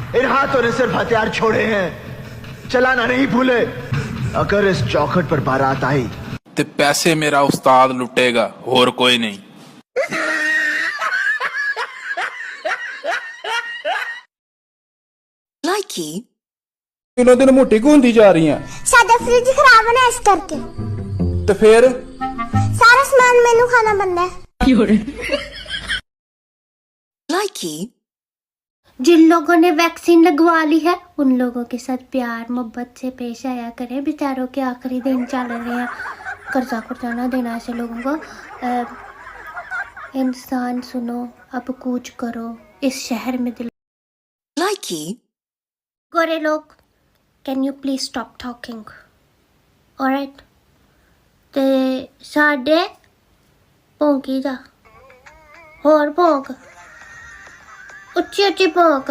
इन हाथों ने सिर्फ हथियार छोड़े हैं, चलाना नहीं भूले। अगर इस चौखट पर बारात आई ते पैसे मेरा उस्ताद लुटेगा, और कोई नहीं। Likey, ਦਿਨੋਂ ਦਿਨ ਮੋਟੀ ਕਿਉਂ ਹੁੰਦੀ ਜਾ ਰਹੀ ਆ? ਸਾਡਾ ਫ੍ਰਿਜ ਖਰਾਬ ਹੈ ਨਾ ਇਸ ਕਰਕੇ। ਤੇ ਫਿਰ ਸਾਰਾ ਸਮਾਨ ਮੈਨੂੰ ਖਾਣਾ ਪੈਂਦਾ ਹੈ। likey, जिन लोगों ने वैक्सीन लगवा ली है उन लोगों के साथ प्यार मोहब्बत से पेश आया करें। बेचारों के आखिरी दिन चल रहे हैं, कर्जा कुर्जा ना देना ऐसे लोगों को। इंसान सुनो, अब कूच करो इस शहर में दिल। likey, गोरे लोग, can you please stop talking? Alright. ते साडे भौंकी जा, होर भौंक, ਉੱਚੀ ਉੱਚੀ ਭੌਂਕ।